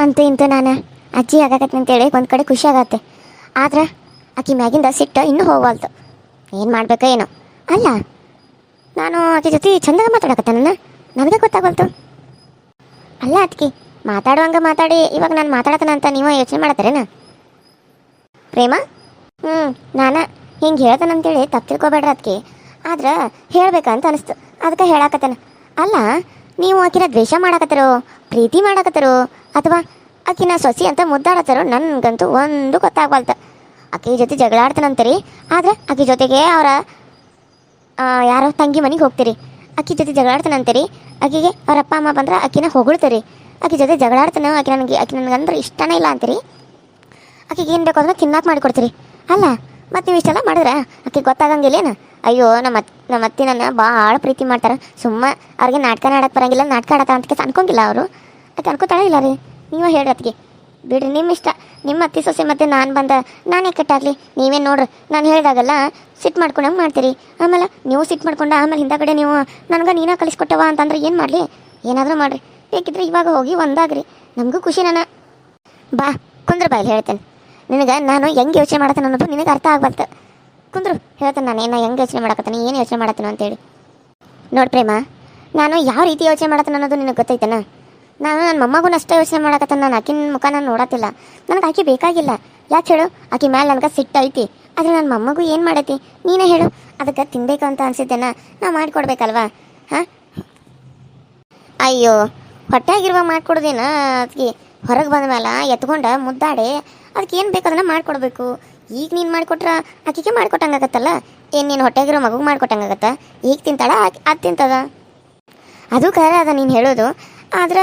ಅಂತೂ ಇಂತೂ ನಾನು ಅಜ್ಜಿ ಆಗಕತ್ತೆ ಅಂತೇಳಿ ಒಂದು ಕಡೆ ಖುಷಿ ಆಗತ್ತೆ. ಆದ್ರೆ ಆಕಿ ಮ್ಯಾಗಿಂದ ಸಿಟ್ಟು ಇನ್ನೂ ಹೋಗವಲ್ತು. ಏನು ಮಾಡ್ಬೇಕೋ ಏನೋ. ಅಲ್ಲ, ನಾನು ಆಕೆ ಜೊತೆ ಚಂದಾಗ ಮಾತಾಡಕತ್ತೆ ನನಗೆ ಗೊತ್ತಾಗಲ್ತು. ಅಲ್ಲ ಅದಕ್ಕೆ ಮಾತಾಡುವಂಗೆ ಮಾತಾಡಿ ಇವಾಗ ನಾನು ಮಾತಾಡತನ ಅಂತ ನೀವು ಯೋಚನೆ ಮಾಡತ್ತಾರೇನ ಪ್ರೇಮ? ನಾನು ಹಿಂಗೆ ಹೇಳ್ತಾನಂತೇಳಿ ತಪ್ಪು ತಿಳ್ಕೊಬೇಡ್ರಿ ಅದಕ್ಕೆ. ಆದ್ರೆ ಹೇಳ್ಬೇಕಂತ ಅನಿಸ್ತು, ಅದಕ್ಕೆ ಹೇಳಾಕತ್ತೇನೆ. ಅಲ್ಲ, ನೀವು ಆಕಿನ ದ್ವೇಷ ಮಾಡಾಕತ್ತಾರೋ, ಪ್ರೀತಿ ಮಾಡಾಕತ್ತಾರೋ, ಅಥವಾ ಆಕಿನ ಸೊಸಿ ಅಂತ ಮುದ್ದಾಡತ್ತಾರೋ ನನಗಂತೂ ಒಂದು ಗೊತ್ತಾಗವಲ್ತು. ಆಕೆ ಜೊತೆ ಜಗಳ ಆಡ್ತಾನಂತೀರಿ, ಆದ್ರೆ ಆಕೆ ಜೊತೆಗೆ ಅವರ ಯಾರೋ ತಂಗಿ ಮನೆಗೆ ಹೋಗ್ತೀರಿ. ಆಕೆ ಜೊತೆ ಜಗಳ ಆಡ್ತಾನಂತೀರಿ, ಆಕೆಗೆ ಅವ್ರ ಅಪ್ಪ ಅಮ್ಮ ಬಂದ್ರೆ ಆಕಿನ ಹೊಗಳ್ತೀರಿ. ಆಕೆ ಜೊತೆ ಜಗಳ ಆಡ್ತಾನೆ, ಆಕೆ ನನಗಂದ್ರೆ ಇಷ್ಟನೇ ಇಲ್ಲ ಅಂತೀರಿ. ಆಕೆಗೆ ಏನು ಬೇಕು ಅಂದ್ರೆ ತಿನ್ನಾಕ ಮಾಡಿಕೊಡ್ತೀರಿ. ಅಲ್ಲ, ಮತ್ತು ನೀವು ಇಷ್ಟೆಲ್ಲ ಮಾಡಿದ್ರೆ ಆಕೆ ಗೊತ್ತಾಗಂಗಿಲ್ಲೇನು? ಅಯ್ಯೋ, ನಮ್ಮ ಅತ್ತಿ ನನ್ನ ಭಾಳ ಪ್ರೀತಿ ಮಾಡ್ತಾರೆ, ಸುಮ್ಮ ಅವ್ರಿಗೆ ನಾಟಕ ಆಡಕ್ಕೆ ಬರೋಂಗಿಲ್ಲ, ನಾಟಕ ಆಡತ್ತ ಅಂತ ಅನ್ಕೊಂಗಿಲ್ಲ ಅವರು. ಆಕೆ ಅನ್ಕೋತಾಳೆ ಇಲ್ಲ ರೀ? ನೀವೇ ಹೇಳ್ರಿ ಅದಕ್ಕೆ. ಬಿಡ್ರಿ, ನಿಮ್ಮ ಇಷ್ಟ. ನಿಮ್ಮ ಅತ್ತಿ ಸೊಸೆ ಮತ್ತು ನಾನು ಬಂದ ನಾನೇ ಕೆಟ್ಟಾಗಲಿ, ನೀವೇನು ನೋಡ್ರಿ ನಾನು ಹೇಳಿದಾಗಲ್ಲ ಸಿಟ್ಟು ಮಾಡ್ಕೊಂಡಂಗೆ ಮಾಡ್ತೀರಿ. ಆಮೇಲೆ ನೀವು ಸಿಟ್ಟು ಮಾಡ್ಕೊಂಡು ಆಮೇಲೆ ಹಿಂದಗಡೆ ನೀವು ನನಗೆ ನೀನ ಕಲಿಸ್ಕೊಟ್ಟವ ಅಂತಂದ್ರೆ ಏನು ಮಾಡಲಿ? ಏನಾದರೂ ಮಾಡಿರಿ, ಬೇಕಿದ್ರೆ ಇವಾಗ ಹೋಗಿ ಒಂದಾಗ್ರಿ, ನಮಗೂ ಖುಷಿ. ಬಾ ಕುಂದ್ರ ಬಾಯಲ್ಲಿ ಹೇಳ್ತೇನೆ ನಿನಗೆ. ನಾನು ಹೆಂಗೆ ಯೋಚನೆ ಮಾಡತ್ತೇನೆ ಅನ್ನೋದು ನಿನಗೆ ಅರ್ಥ ಆಗ್ಬಲ್ತು. ಕುಂದ್ರು ಹೇಳ್ತೇನೆ ನಾನು ಹೆಂಗೆ ಯೋಚನೆ ಮಾಡಕತ್ತೇನೆ, ಏನು ಯೋಚನೆ ಮಾಡತ್ತೇನೆ ಅಂತೇಳಿ. ನೋಡಿ ಪ್ರೇಮ, ನಾನು ಯಾವ ರೀತಿ ಯೋಚನೆ ಮಾಡತ್ತೇನೆ ಅನ್ನೋದು ನಿನಗೆ ಗೊತ್ತೈತೇನ? ನಾನು ನನ್ನ ಮೊಮ್ಮಗೂ ಅಷ್ಟೇ ಯೋಚನೆ ಮಾಡಕತ್ತೇನೆ. ನಾನು ಆಕಿನ ಮುಖ ನಾನು ನೋಡತ್ತಿಲ್ಲ. ನನಗೆ ಆಕೆ ಬೇಕಾಗಿಲ್ಲ. ಯಾಕೆ ಹೇಳು? ಆಕೆ ಮೇಲೆ ನನಗೆ ಸಿಟ್ಟು ಐತಿ. ಆದರೆ ನನ್ನ ಮೊಮ್ಮಗೂ ಏನು ಮಾಡೈತಿ ನೀನೇ ಹೇಳು? ಅದಕ್ಕೆ ತಿನ್ಬೇಕಂತ ಅನಿಸಿದ್ದೇನ, ನಾ ಮಾಡಿಕೊಡ್ಬೇಕಲ್ವಾ? ಹಾಂ, ಅಯ್ಯೋ, ಹೊಟ್ಟೆಗಿರುವ ಮಾಡಿಕೊಡೋದೇನ? ಅದಕ್ಕೆ ಹೊರಗೆ ಬಂದ ಮೇಲೆ ಎತ್ಕೊಂಡು ಮುದ್ದಾಡಿ ಅದಕ್ಕೆ ಏನು ಬೇಕು ಅದನ್ನು ಮಾಡಿಕೊಡ್ಬೇಕು. ಈಗ ನೀನು ಮಾಡಿಕೊಟ್ರೆ ಆಕೆಗೆ ಮಾಡಿಕೊಟ್ಟಂಗಾಗತ್ತಲ್ಲ. ಏನು ನೀನು ಹೊಟ್ಟೆಗಿರೋ ಮಗುಗೆ ಮಾಡಿಕೊಟ್ಟಂಗಾಗತ್ತ? ಈಗ ತಿಂತಾಳ, ಅದು ತಿಂತದ. ಅದು ಖರೆ ಅದ ನೀನು ಹೇಳೋದು. ಆದ್ರೆ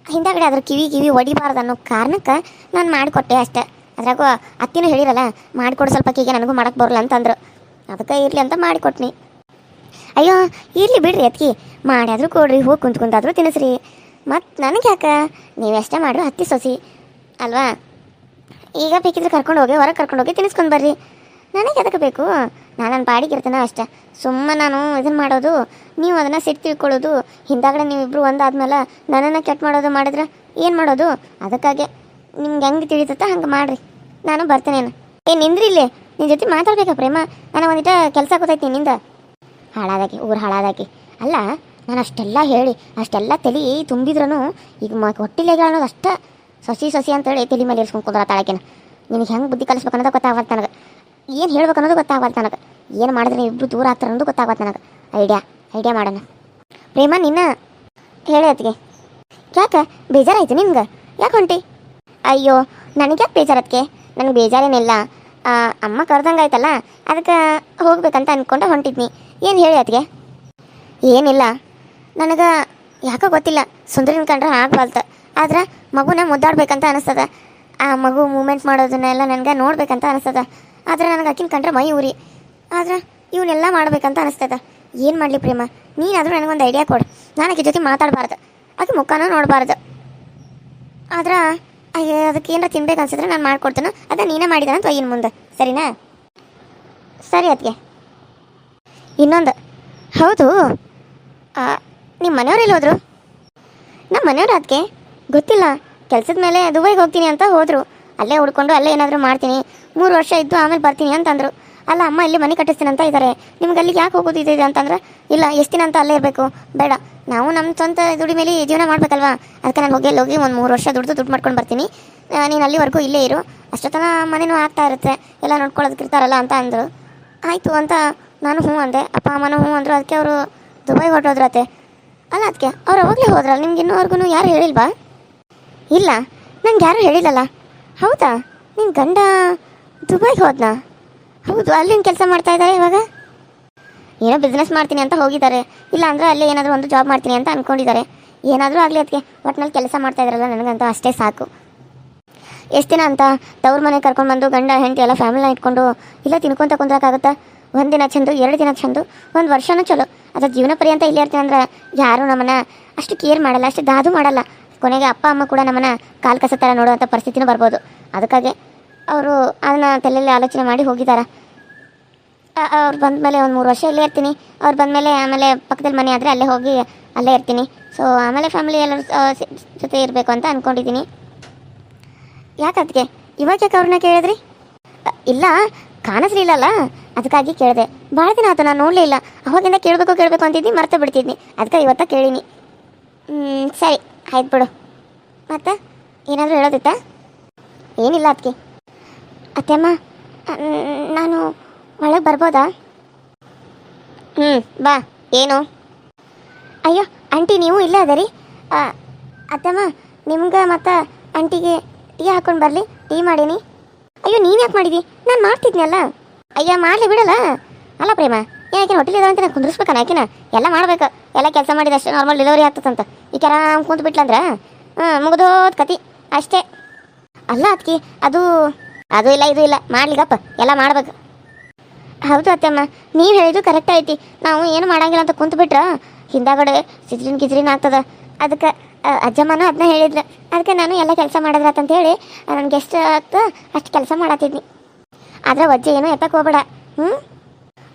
ಹಿಂದಗಡೆ ಅದ್ರ ಕಿವಿ ಹೊಡಿಬಾರ್ದು ಅನ್ನೋ ಕಾರಣಕ್ಕೆ ನಾನು ಮಾಡಿಕೊಟ್ಟೆ ಅಷ್ಟೆ. ಅದ್ರಾಗೂ ಅತ್ತಿನೂ ಹೇಳಿರಲ್ಲ, ಮಾಡಿಕೊಡು ಸ್ವಲ್ಪ ಆಕೆಗೆ, ನನಗೂ ಮಾಡಕ್ಕೆ ಬರಲ್ಲ ಅಂತಂದ್ರು. ಅದಕ್ಕೆ ಇರಲಿ ಅಂತ ಮಾಡಿಕೊಟ್ನಿ. ಅಯ್ಯೋ ಇರಲಿ ಬಿಡ್ರಿ, ಅದಕ್ಕೆ ಮಾಡ್ಯಾದರೂ ಕೊಡ್ರಿ, ಹೋಗಿ ಕುಂತ್ಕೊಂತಾದರೂ ತಿನ್ನಿಸ್ರಿ. ಮತ್ತು ನನಗೆ ಯಾಕೆ? ನೀವೆಷ್ಟೇ ಮಾಡ್ರಿ ಹತ್ತಿ ಸೊಸಿ ಅಲ್ವಾ? ಈಗ ಬೇಕಿದ್ರೆ ಕರ್ಕೊಂಡು ಹೋಗಿ, ಹೊರಗೆ ಕರ್ಕೊಂಡು ಹೋಗಿ ತಿನ್ನಿಸ್ಕೊಂಡು ಬರ್ರಿ. ನನಗೆ ಅದಕ್ಕೆ ಬೇಕು? ನಾನು ನನ್ನ ಪಾಡಿಗೆ ಇರ್ತೇನೆ ಅಷ್ಟೆ. ಸುಮ್ಮನೆ ನಾನು ಇದನ್ನು ಮಾಡೋದು, ನೀವು ಅದನ್ನು ಸಿಟ್ಟು ತಿಳ್ಕೊಳ್ಳೋದು, ಹಿಂದಾಗಡೆ ನೀವಿಬ್ಬರು ಒಂದಾದ್ಮೇಲೆ ನನ್ನನ್ನು ಕೆಟ್ಟ ಮಾಡೋದು ಮಾಡಿದ್ರೆ ಏನು ಮಾಡೋದು? ಅದಕ್ಕಾಗೆ ನಿಮ್ಗೆ ಹೆಂಗೆ ತಿಳಿತತ್ತ ಹಂಗೆ ಮಾಡಿರಿ. ನಾನು ಬರ್ತೇನೇನು. ನಿಂದ್ರಿ ಇಲ್ಲಿ, ನಿನ್ನ ಜೊತೆ ಮಾತಾಡ್ಬೇಕಾ ಪ್ರೇಮ? ನನಗೆ ಒಂದಿಟ ಕೆಲಸ ಗೊತ್ತೈತಿ ನಿನ್ನಿಂದ. ಹಾಳಾದಾಕಿ, ಊರು ಹಾಳಾದಾಕಿ. ಅಲ್ಲ, ನಾನು ಅಷ್ಟೆಲ್ಲ ಹೇಳಿ ಅಷ್ಟೆಲ್ಲ ತಲೆ ತುಂಬಿದ್ರೂ ಈಗ ಹೊಟ್ಟಿಲೆಗೆ ಅನ್ನೋದು ಅಷ್ಟೇ ಸೊಸಿ ಅಂತೇಳಿ ತಲೆ ಮೇಲೆ ಇರಿಸ್ಕೊಂಡು ಕುಂದ್ರ ತಾಳಕಿನ. ನಿನಗೆ ಹೆಂಗೆ ಬುದ್ಧಿ ಕಲಿಸ್ಬೇಕು ಅನ್ನೋದು ಗೊತ್ತಾಗತ್ತೆ ನನಗೆ. ಏನು ಹೇಳ್ಬೇಕು ಅನ್ನೋದು ಗೊತ್ತಾಗತ್ತೆ ನನಗೆ. ಏನು ಮಾಡಿದ್ರೆ ಇಬ್ಬರು ದೂರ ಆಗ್ತಾರೆ ಅನ್ನೋದು ಗೊತ್ತಾಗತ್ತೆ ನನಗೆ. ಐಡಿಯಾ ಮಾಡೋಣ. ಪ್ರೇಮ, ನಿನ್ನ ಹೇಳಿ ಅದಕ್ಕೆ. ಯಾಕೆ ಬೇಜಾರಾಯ್ತು ನಿನ್ಗೆ? ಯಾಕೆ ಹೊಂಟಿ? ಅಯ್ಯೋ, ನನಗೆ ಯಾಕೆ ಬೇಜಾರದಕ್ಕೆ? ನನಗೆ ಬೇಜಾರೇನಿಲ್ಲ. ಅಮ್ಮ ಕರೆದಂಗೆ ಆಯ್ತಲ್ಲ, ಅದಕ್ಕೆ ಹೋಗ್ಬೇಕಂತ ಅಂದ್ಕೊಂಡು ಹೊಂಟಿದ್ನಿ. ಏನು ಹೇಳಿ ಅದಕ್ಕೆ? ಏನಿಲ್ಲ, ನನಗೆ ಯಾಕೋ ಗೊತ್ತಿಲ್ಲ, ಸುಂದರಿನ ಕಂಡ್ರೆ ಆಗ್ಬಾರ್ದು. ಆದ್ರೆ ಮಗುನ ಮುದ್ದಾಡ್ಬೇಕಂತ ಅನಿಸ್ತದ. ಆ ಮಗು ಮೂಮೆಂಟ್ ಮಾಡೋದನ್ನೆಲ್ಲ ನನಗೆ ನೋಡ್ಬೇಕಂತ ಅನಿಸ್ತದ. ಆದರೆ ನನಗೆ ಆಕಿನ ಕಂಡ್ರೆ ಮೈ ಊರಿ. ಆದ್ರೆ ಇವನ್ನೆಲ್ಲ ಮಾಡ್ಬೇಕಂತ ಅನಿಸ್ತದ. ಏನು ಮಾಡಲಿ ಪ್ರೇಮ? ನೀನಾದರೂ ನನಗೊಂದು ಐಡಿಯಾ ಕೊಡು. ನಾನು ಆಕೆ ಜೊತೆ ಮಾತಾಡಬಾರ್ದು, ಆಕೆ ಮುಖಾನ ನೋಡಬಾರ್ದು. ಆದ್ರೆ ಅದಕ್ಕೆ ಏನಾರ ತಿನ್ಬೇಕು ಅನ್ಸಿದ್ರೆ ನಾನು ಮಾಡ್ಕೊಡ್ತೇನೆ. ಅದ ನೀನೇ ಮಾಡಿದ ಅಂತ ಇನ್ನು ಮುಂದೆ, ಸರಿನಾ? ಸರಿ ಅದಕ್ಕೆ. ಇನ್ನೊಂದು, ಹೌದು, ನಿಮ್ಮ ಮನೆಯವ್ರು ಹೋದರು? ನಮ್ಮ ಮನೆಯವ್ರು ಅದಕ್ಕೆ ಗೊತ್ತಿಲ್ಲ. ಕೆಲಸದ ಮೇಲೆ ದುಬೈಗೆ ಹೋಗ್ತೀನಿ ಅಂತ ಹೋದರು. ಅಲ್ಲೇ ಹುಡ್ಕೊಂಡು ಅಲ್ಲೇ ಏನಾದರೂ ಮಾಡ್ತೀನಿ, 3 ವರ್ಷ ಇದ್ದು ಆಮೇಲೆ ಬರ್ತೀನಿ ಅಂತಂದರು. ಅಲ್ಲ, ಅಮ್ಮ ಇಲ್ಲಿ ಮನೆ ಕಟ್ಟಿಸ್ತೀನಿ ಅಂತ ಇದ್ದಾರೆ. ನಿಮ್ಗೆ ಅಲ್ಲಿಗೆ ಯಾಕೆ ಹೋಗೋದು ಇದೆ ಅಂತಂದ್ರೆ, ಇಲ್ಲ ಎಷ್ಟು ದಿನ ಅಂತ ಅಲ್ಲೇ ಇರಬೇಕು, ಬೇಡ, ನಾವು ನಮ್ಮ ಸ್ವಂತ ದುಡಿ ಮೇಲೆ ಜೀವನ ಮಾಡಬೇಕಲ್ವಾ? ಅದಕ್ಕೆ ನಾನು ಹೋಗಿ ಒಂದು 3 ವರ್ಷ ದುಡ್ಡು ಮಾಡ್ಕೊಂಡು ಬರ್ತೀನಿ. ನೀನು ಅಲ್ಲಿವರೆಗೂ ಇಲ್ಲೇ ಇರು, ಅಷ್ಟೊತ್ತನ ಮನೇನೂ ಆಗ್ತಾ ಇರುತ್ತೆ, ಎಲ್ಲ ನೋಡ್ಕೊಳ್ಳೋದಕ್ಕೆ ಇರ್ತಾರಲ್ಲ ಅಂತ ಅಂದರು. ಆಯಿತು ಅಂತ ನಾನು ಹ್ಞೂ ಅಂದೆ. ಅಪ್ಪ ಅಮ್ಮನೂ ಹ್ಞೂ ಅಂದರು. ಅದಕ್ಕೆ ಅವರು ದುಬೈಗೆ ಹೊರಟೋದ್ರತ್ತೆ. ಅಲ್ಲ, ಅದಕ್ಕೆ ಅವ್ರು ಅವಾಗಲೇ ಹೋದ್ರಲ್ಲ, ನಿಮ್ಗೆ ಇನ್ನೂವರೆಗೂ ಯಾರು ಹೇಳಿಲ್ವಾ? ಇಲ್ಲ, ನಂಗೆ ಯಾರೂ ಹೇಳಿಲ್ಲಲ್ಲ. ಹೌದಾ? ನಿನ್ನ ಗಂಡ ದುಬೈಗೆ ಹೋದ್ನಾ? ಹೌದು, ಅಲ್ಲಿನ ಕೆಲಸ ಮಾಡ್ತಾ ಇದ್ದಾರೆ ಇವಾಗ. ಏನೋ ಬಿಸ್ನೆಸ್ ಮಾಡ್ತೀನಿ ಅಂತ ಹೋಗಿದ್ದಾರೆ, ಇಲ್ಲ ಅಂದರೆ ಅಲ್ಲೇ ಏನಾದರೂ ಒಂದು ಜಾಬ್ ಮಾಡ್ತೀನಿ ಅಂತ ಅಂದ್ಕೊಂಡಿದ್ದಾರೆ. ಏನಾದರೂ ಆಗಲಿ, ಅದಕ್ಕೆ ಒಟ್ಟಿನಲ್ಲಿ ಕೆಲಸ ಮಾಡ್ತಾ ಇದ್ದಾರಲ್ಲ, ನನಗಂತ ಅಷ್ಟೇ ಸಾಕು. ಎಷ್ಟು ದಿನ ಅಂತ ತವ್ರ ಮನೆ ಕರ್ಕೊಂಡು ಬಂದು ಗಂಡ ಹೆಂಡತಿ ಎಲ್ಲ ಫ್ಯಾಮಿಲಿನ ಇಟ್ಕೊಂಡು ಇಲ್ಲ ತಿನ್ಕೊತ ಕುಂದ್ರಕ್ಕಾಗುತ್ತಾ? 1 ದಿನ ಚೆಂದು, 2 ದಿನ ಚೆಂದು, 1 ವರ್ಷನೂ ಚಲೋ. ಅದ್ರ ಜೀವನ ಪರ್ಯಂತ ಇಲ್ಲೇ ಇರ್ತೀನಿ ಅಂದ್ರೆ ಯಾರೂ ನಮ್ಮನ್ನು ಅಷ್ಟು ಕೇರ್ ಮಾಡಲ್ಲ, ಅಷ್ಟು ದಾದು ಮಾಡಲ್ಲ. ಕೊನೆಗೆ ಅಪ್ಪ ಅಮ್ಮ ಕೂಡ ನಮ್ಮನ್ನು ಕಾಲು ಕಸ ಥರ ನೋಡುವಂಥ ಪರಿಸ್ಥಿತಿನೂ ಬರ್ಬೋದು. ಅದಕ್ಕಾಗೆ ಅವರು ಅದನ್ನ ತಲೆಯಲ್ಲಿ ಆಲೋಚನೆ ಮಾಡಿ ಹೋಗಿದ್ದಾರೆ. ಅವ್ರು ಬಂದಮೇಲೆ ಒಂದು 3 ವರ್ಷ ಇಲ್ಲೇ ಇರ್ತೀನಿ. ಅವ್ರು ಬಂದಮೇಲೆ ಆಮೇಲೆ ಪಕ್ಕದಲ್ಲಿ ಮನೆ ಆದರೆ ಅಲ್ಲೇ ಹೋಗಿ ಅಲ್ಲೇ ಇರ್ತೀನಿ. ಸೊ ಆಮೇಲೆ ಫ್ಯಾಮಿಲಿ ಎಲ್ಲರ ಜೊತೆ ಇರಬೇಕು ಅಂತ ಅಂದ್ಕೊಂಡಿದ್ದೀನಿ. ಯಾಕೆ ಅದಕ್ಕೆ ಇವಾಗ ಯಾಕೆ ಅವ್ರನ್ನ ಕೇಳಿದ್ರಿ? ಇಲ್ಲ ಕಾಣಿಸ್ಲಿಲ್ಲಲ್ಲ, ಅದಕ್ಕಾಗಿ ಕೇಳಿದೆ. ಭಾಳ ದಿನ ಆಯ್ತು ನಾನು ನೋಡಲೇ ಇಲ್ಲ. ಅವಾಗಿಂದ ಕೇಳಬೇಕು ಅಂತಿದ್ನಿ, ಮರ್ತು ಬಿಡ್ತಿದ್ನಿ. ಅದಕ್ಕೆ ಇವತ್ತ ಕೇಳೀನಿ. ಸರಿ ಆಯ್ತು ಬಿಡು. ಮತ್ತೆ ಏನಾದರೂ ಹೇಳೋದಿತ್ತಾ? ಏನಿಲ್ಲ ಅದಕ್ಕೆ. ಅತ್ತೆಮ್ಮ, ನಾನು ಒಳಗೆ ಬರ್ಬೋದಾ? ಬಾ. ಏನು? ಅಯ್ಯೋ ಆಂಟಿ, ನೀವು ಇಲ್ಲೇ ಅದರಿ? ಅತ್ತಮ್ಮ, ನಿಮ್ಗೆ ಮತ್ತು ಆಂಟಿಗೆ ಟೀ ಹಾಕ್ಕೊಂಡು ಬರಲಿ, ಟೀ ಮಾಡೀನಿ. ಅಯ್ಯೋ ನೀನು ಯಾಕೆ ಮಾಡಿದಿ? ನಾನು ಮಾಡ್ತಿದ್ನಲ್ಲ. ಅಯ್ಯ ಮಾಡಲಿ ಬಿಡಲ್ಲ. ಅಲ್ಲ ಪ್ರೇಮ, ಯಾಕೆ ಹೋಟೆಲ್ ಇದಾವೆ ಅಂತ ನಾನು ಕುಂದ್ರಿಸ್ಬೇಕನ? ಯಾಕಿನ ಎಲ್ಲ ಮಾಡ್ಬೇಕು, ಎಲ್ಲ ಕೆಲಸ ಮಾಡಿದ ಅಷ್ಟೇ ನಾರ್ಮಲ್ ಡೆಲಿವರಿ ಆಗ್ತದಂತ. ಈ ಕೆರ ಕುಂತು ಬಿಟ್ಲಂದ್ರೆ ಮುಗಿದೋದ್ ಕತಿ ಅಷ್ಟೇ. ಅಲ್ಲ ಅದಕ್ಕೆ ಅದು ಇಲ್ಲ ಇದು ಇಲ್ಲ, ಮಾಡ್ಲಿಗಪ್ಪ ಎಲ್ಲ ಮಾಡ್ಬೇಕು. ಹೌದು ಅತ್ತಮ್ಮ, ನೀವು ಹೇಳಿದ್ದು ಕರೆಕ್ಟ್ ಐತಿ. ನಾವು ಏನು ಮಾಡಂಗಿಲ್ಲ ಅಂತ ಕುಂತು ಬಿಟ್ರೆ ಹಿಂದಾಗಡೆ ಗಿಜ್ರಿನ ಆಗ್ತದ. ಅದಕ್ಕೆ ಅಜ್ಜಮ್ಮನೂ ಅದನ್ನ ಹೇಳಿದ್ಲು. ಅದಕ್ಕೆ ನಾನು ಎಲ್ಲ ಕೆಲಸ ಮಾಡಿದ್ರಾತಂತ ಹೇಳಿ ನನಗೆ ಎಷ್ಟು ಆಗ್ತದೆ ಅಷ್ಟು ಕೆಲಸ ಮಾಡತ್ತಿದ್ನಿ. ಆದರೆ ವಜ್ಜೆ ಏನೂ ಎತ್ತಕ್ಕೆ ಹೋಗ್ಬೇಡ.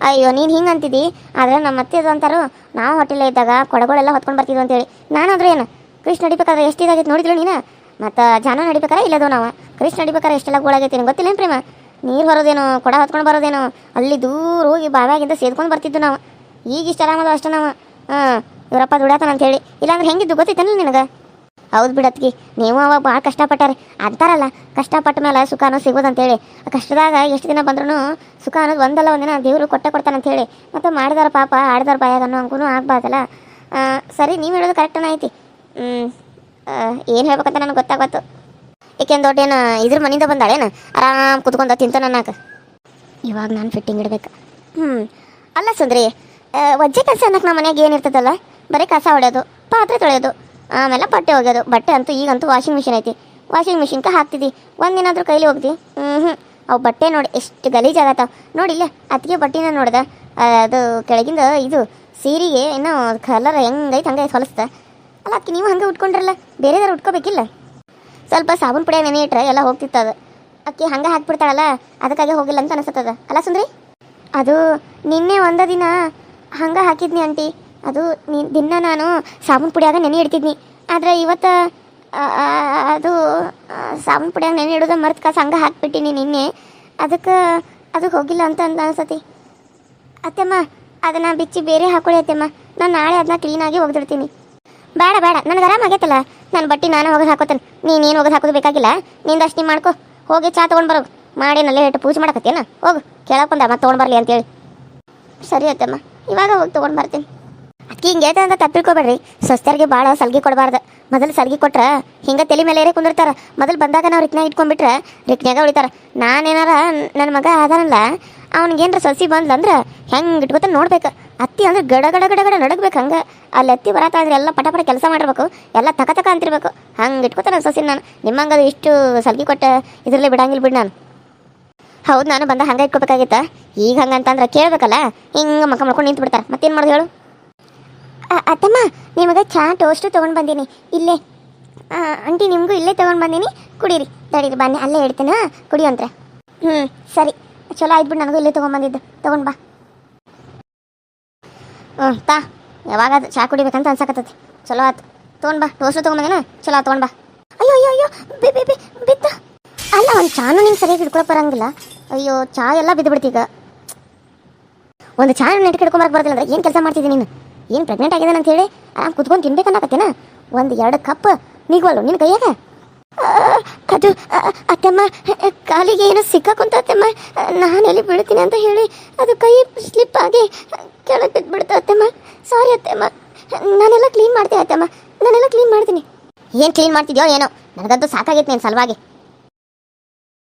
ಅಯ್ಯೋ ನೀನು ಹಿಂಗೆ ಅಂತಿದ್ದಿ. ಆದರೆ ನಮ್ಮ ಅತ್ತೆ ಅದು ಅಂತಾರು, ನಾವು ಹೋಟೆಲೇ ಇದ್ದಾಗ ಕೊಡಗಳೆಲ್ಲ ಹೊತ್ಕೊಂಡು ಬರ್ತಿದ್ವು ಅಂತೇಳಿ. ನಾನಾದ್ರೆ ಏನು ಕೃಷ್ಣ ನಡಿಬೇಕಾದ್ರೆ ಎಷ್ಟು ಇದಾಗಿತ್ತು ನೋಡಿದ್ಲು ನೀನು? ಮತ್ತು ಜಾನ ನಡಿಬೇಕಾರೆ ಇಲ್ಲದು ನಾವು ಕೃಷ್ಣ ನಡಿಬೇಕಾರೆ ಎಷ್ಟೆಲ್ಲ ಗೋಳಾಗೈತಿ ನಿಂಗೆ ಗೊತ್ತಿಲ್ಲ ಪ್ರೇಮ? ನೀರು ಬರೋದೇನೋ, ಕೊಡ ಹೊತ್ಕೊಂಡು ಬರೋದೇನೋ, ಅಲ್ಲಿ ದೂರ ಹೋಗಿ ಬಾವ್ಯಾಗಿಂದ ಸೇದ್ಕೊಂಡು ಬರ್ತಿದ್ದು ನಾವು. ಈಗ ಇಷ್ಟು ಆರಾಮದ ಅಷ್ಟೇ ನಾವು. ಇವರಪ್ಪ ದುಡ್ಯಾತಾನ ಅಂತ ಹೇಳಿ, ಇಲ್ಲಾಂದ್ರೆ ಹೆಂಗಿದ್ದು ಗೊತ್ತಿತ್ತಲ್ಲ ನಿನಗೆ? ಹೌದು ಬಿಡತ್ಗಿ, ನೀವು ಅವಾಗ ಭಾಳ ಕಷ್ಟಪಟ್ಟಾರೆ. ಅಂತಾರಲ್ಲ, ಕಷ್ಟಪಟ್ಟ ಮೇಲೆ ಸುಖ ಅನ್ನೋದು ಸಿಗೋದಂತೇಳಿ. ಕಷ್ಟದಾಗ ಎಷ್ಟು ದಿನ ಬಂದ್ರೂ ಸುಖ ಅನ್ನೋದು ಒಂದಲ್ಲ ಒಂದಿನ ದೇವರು ಕೊಡ್ತಾನಂತೇಳಿ. ಮತ್ತು ಮಾಡಿದಾರ ಪಾಪ ಆಡಿದಾರ ಬಾಯಾಗ ಅನ್ನೋ ಅಂಕೂ ಆಗ್ಬಾರ್ದಲ್ಲ. ಸರಿ, ನೀವು ಹೇಳೋದು ಕರೆಕ್ಟನ ಐತಿ. ಏನು ಹೇಳ್ಬೇಕಂತ ನನಗೆ ಗೊತ್ತಾಗತ್ತು. ಏಕೆಂದು ದೊಡ್ಡೇನು ಇದ್ರ ಮನೆಯಿಂದ ಬಂದಾಳೇನು ಆರಾಮ್ ಕುತ್ಕೊಂಡ ತಿಂತ ನನ್ನಾಕ. ಇವಾಗ ನಾನು ಫಿಟ್ಟಿಂಗ್ ಇಡ್ಬೇಕು. ಅಲ್ಲ ಸುಂದ್ರಿ, ವಜ್ಜೆ ಕೆಲಸ ಅನ್ನಕ್ಕೆ ನಮ್ಮ ಮನೆಯಾಗ ಏನಿರ್ತದಲ್ಲ, ಬರೀ ಕಸ ಹೊಡೆಯೋದು, ಪಾತ್ರೆ ತೊಳೆಯೋದು, ಆಮೇಲೆ ಬಟ್ಟೆ ಒಗೆಯೋದು. ಬಟ್ಟೆ ಅಂತೂ ಈಗಂತೂ ವಾಷಿಂಗ್ ಮಿಷಿನ್ ಐತಿ. ವಾಷಿಂಗ್ ಮಿಷಿನ್ಗೆ ಹಾಕ್ತಿದ್ದಿ, ಒಂದಿನಾದ್ರೂ ಕೈಲಿ ಹೋಗ್ತಿ? ಅವು ಬಟ್ಟೆ ನೋಡಿ ಎಷ್ಟು ಗಲೀಜಾಗತ್ತಾವ. ನೋಡಿಲ್ಲ ಅದಕ್ಕೆ ಬಟ್ಟೆನ ನೋಡ್ದೆ, ಅದು ಕೆಳಗಿಂದ ಇದು ಸೀರೆಗೆ ಇನ್ನೂ ಕಲರ್ ಹೆಂಗೈತೆ ಹಂಗೈತೆ ಹೊಲಿಸ್ದೆ. ಅಲ್ಲ ಅದಕ್ಕೆ ನೀವು ಹಂಗೆ ಉಟ್ಕೊಂಡ್ರಲ್ಲ, ಬೇರೆದಾರು ಉಟ್ಕೋಬೇಕಿಲ್ಲ? ಸ್ವಲ್ಪ ಸಾಬೂನು ಪುಡಿಯಾಗ ನೆನೆ ಇಟ್ರೆ ಎಲ್ಲ ಹೋಗ್ತಿತ್ತದ. ಅಕ್ಕಿ ಹಂಗೆ ಹಾಕ್ಬಿಡ್ತಾಳಲ್ಲ, ಅದಕ್ಕಾಗೆ ಹೋಗಿಲ್ಲ ಅಂತ ಅನಿಸ್ತದ. ಅಲ್ಲ ಸುಂದ್ರಿ, ಅದು ನಿನ್ನೆ ಒಂದು ದಿನ ಹಂಗೆ ಹಾಕಿದ್ನಿ ಆಂಟಿ. ಅದು ದಿನ ನಾನು ಸಾಬೂನು ಪುಡಿಯಾಗ ನೆನೆ ಇಡ್ತಿದ್ನಿ. ಆದರೆ ಇವತ್ತು ಅದು ಸಾಬೂನು ಪುಡಿಯಾಗ ನೆನೆ ಇಡೋದು ಮರ್ತು ಕಾಸು ಹಂಗೆ ಹಾಕ್ಬಿಟ್ಟಿನಿ ನಿನ್ನೆ. ಅದಕ್ಕೆ ಅದು ಹೋಗಿಲ್ಲ ಅಂತ ಅನ್ಸತಿ. ಅತ್ತೆಮ್ಮ, ಅದನ್ನು ಬಿಚ್ಚಿ ಬೇರೆ ಹಾಕೊಳ್ಳಿ ಅತ್ತೆಮ್ಮ. ನಾನು ನಾಳೆ ಅದನ್ನ ಕ್ಲೀನಾಗಿ ಒಗೆದಿಡ್ತೀನಿ. ಬೇಡ ನನಗೆ ಆರಾಮ ಆಗೈತಲ್ಲ, ನನ್ನ ಬಟ್ಟೆ ನಾನು ಒಗೆದು ಹಾಕೋತೇನೆ. ನೀನೇನು ಒಗೆದು ಹಾಕೋದು ಬೇಕಾಗಿಲ್ಲ. ನಿಂದಷ್ಟು ನೀ ಮಾಡ್ಕೊ. ಹೋಗಿ ಚಾ ತೊಗೊಂಡು ಬರೋದು ಮಾಡಿ ನಲ್ಲೇ ಇಟ್ಟು ಪೂಜೆ ಮಾಡಕತ್ತೇನ. ಹೋಗು, ಕೇಳಕೊಂಡ ಮತ್ತೆ ತೊಗೊಂಡು ಬರಲಿ ಅಂತೇಳಿ. ಸರಿ ಅತ್ತಮ್ಮ, ಇವಾಗ ಹೋಗಿ ತೊಗೊಂಡು ಬರ್ತೀನಿ. ಅದಕ್ಕೆ ಹಿಂಗೆ ಹೇಳ್ತಾ ಅಂತ ತಪ್ಪಿಳ್ಕೊಬೇಡ್ರಿ. ಸ್ವಸ್ಥರಿಗೆ ಭಾಳ ಸಲ್ಗಿ ಕೊಡಬಾರ್ದು. ಮೊದಲು ಸಲ್ಗಿ ಕೊಟ್ರೆ ಹಿಂಗೆ ತಲೆ ಮೇಲೆ ಏರೇ ಕುಂದಿರ್ತಾರೆ. ಮೊದಲು ಬಂದಾಗ ನಾವು ರಿಕ್ನ್ಯಾಗ ಇಟ್ಕೊಂಡ್ಬಿಟ್ರೆ ರಿಕ್ನ್ಯಾಗ ಉಳಿತಾರೆ. ನಾನೇನಾರ ನನ್ನ ಮಗ ಆದಾನಲ್ಲ, ಅವ್ನಿಗೇನ್ರ ಸಸಿ ಬಂದ್ಲಂದ್ರೆ ಹೆಂಗೆ ಇಟ್ಕೊತ ನೋಡ್ಬೇಕು. ಅತ್ತಿ ಅಂದ್ರೆ ಗಡ ಗಡ ಗಡ ಗಡ ನಡಗ್ಬೇಕು. ಹಂಗೆ ಅಲ್ಲಿ ಅತ್ತಿ ಬರತ್ತ ಅಂದ್ರೆ ಎಲ್ಲ ಪಟ ಕೆಲಸ ಮಾಡಿರ್ಬೇಕು, ಎಲ್ಲ ತಕ ಅಂತಿರ್ಬೇಕು. ಹಂಗೆ ಇಟ್ಕೊತ ನನ್ನ ಸಸಿ ನಾನು. ನಿಮ್ಮಂಗದು ಇಷ್ಟು ಸಲ್ಗಿ ಕೊಟ್ಟು ಇದರಲ್ಲೇ ಬಿಡಂಗಿಲ್ಲ ಬಿಡು ನಾನು. ಹೌದು, ನಾನು ಬಂದ ಹಂಗೆ ಇಟ್ಕೋಬೇಕಾಗಿತ್ತ. ಈಗ ಹಂಗೆ ಅಂತಂದ್ರೆ ಕೇಳಬೇಕಲ್ಲ, ಹಿಂಗೆ ಮಕ್ಕ ಮಾಡ್ಕೊಂಡು ನಿಂತು ಬಿಡ್ತಾರೆ. ಮತ್ತೇನು ಮಾಡೋದು ಹೇಳು? ಅತ್ತಮ್ಮ, ನಿಮಗೆ ಚಹಾ ಟೋಸ್ಟು ತೊಗೊಂಡು ಬಂದೀನಿ ಇಲ್ಲೇ. ಆಂಟಿ, ನಿಮಗೂ ಇಲ್ಲೇ ತೊಗೊಂಡು ಬಂದೀನಿ, ಕುಡೀರಿ. ತಡೀರಿ ಬನ್ನಿ, ಅಲ್ಲೇ ಇಡ್ತೀನಿ, ಕುಡಿಯೋಂತ್ರೆ. ಸರಿ, ಚಲೋ ಆಯ್ತು ಬಿಡು. ನನಗೂ ಇಲ್ಲೇ ತೊಗೊಂಬಂದಿದ್ದು, ತೊಗೊಂಡು ಬಾ. ತಾ, ಯಾವಾಗ ಅದು ಚಹಾ ಕುಡಿಬೇಕಂತ ಅನ್ಸಕತ್ತೈತಿ. ಚಲೋ ಆಯ್ತು, ತೊಗೊಂಡು ಬಾ. ಟೋಸ್ಟು ತೊಗೊಂಬಂದೇನ, ಚಲೋ ಆಯ್ತು, ತೊಗೊಂಡು ಬಾ. ಅಯ್ಯೋ ಬಿತ್ತ. ಅಲ್ಲ, ಒಂದು ಚಾನು ನಿಂಗೆ ಸರಿಯಾಗಿ ಹಿಡ್ಕೊಳಕ್ಕೆ ಬರಂಗಿಲ್ಲ. ಅಯ್ಯೋ, ಚಹಾ ಎಲ್ಲ ಬಿದ್ದು ಬಿಡ್ತೀಗ. ಒಂದು ಚಹಾ ನೆಟ್ಗೆ ಹಿಡ್ಕೊಂಬರಕ್ಕೆ ಬರೋದಿಲ್ಲ ಅಂದ್ರೆ ಏನು ಕೆಲಸ ಮಾಡ್ತಿದ್ದೀನಿ ನೀನು? ಏನು ಪ್ರೆಗ್ನೆಂಟ್ ಆಗಿದೆ ಅಂತ ಹೇಳಿ ಆರಾಮ್ ಕುತ್ಕೊಂಡು ತಿನ್ಬೇಕನ್ನಕತ್ತೇನ? 1-2 ಕಪ್ ನೀಗವಲ್ಲ ನಿನ್ನ ಕೈಯಾಗ? ಅದು ಅತ್ತಮ್ಮ, ಕಾಲಿಗೆ ಏನೋ ಸಿಕ್ಕಾಕೊಂತ ಅತ್ತಮ್ಮ. ನಾನು ಎಲ್ಲಿ ಬೀಳ್ತೀನಿ ಅಂತ ಹೇಳಿ ಅದು ಕೈ ಸ್ಲಿಪ್ ಆಗಿ ಕೆಳಗೆ ಬಿದ್ದುಬಿಡ್ತು ಅತ್ತಮ್ಮ. ಸಾರಿ ಅತ್ತಮ್ಮ, ನಾನೆಲ್ಲ ಕ್ಲೀನ್ ಮಾಡ್ತೀನಿ ಅತ್ತಮ್ಮ, ನಾನೆಲ್ಲ ಕ್ಲೀನ್ ಮಾಡ್ತೀನಿ. ಏನು ಕ್ಲೀನ್ ಮಾಡ್ತಿದ್ಯೋ ಏನೋ, ನನಗಂತೂ ಸಾಕಾಗೈತೆ ನೀನು ಸಲುವಾಗಿ.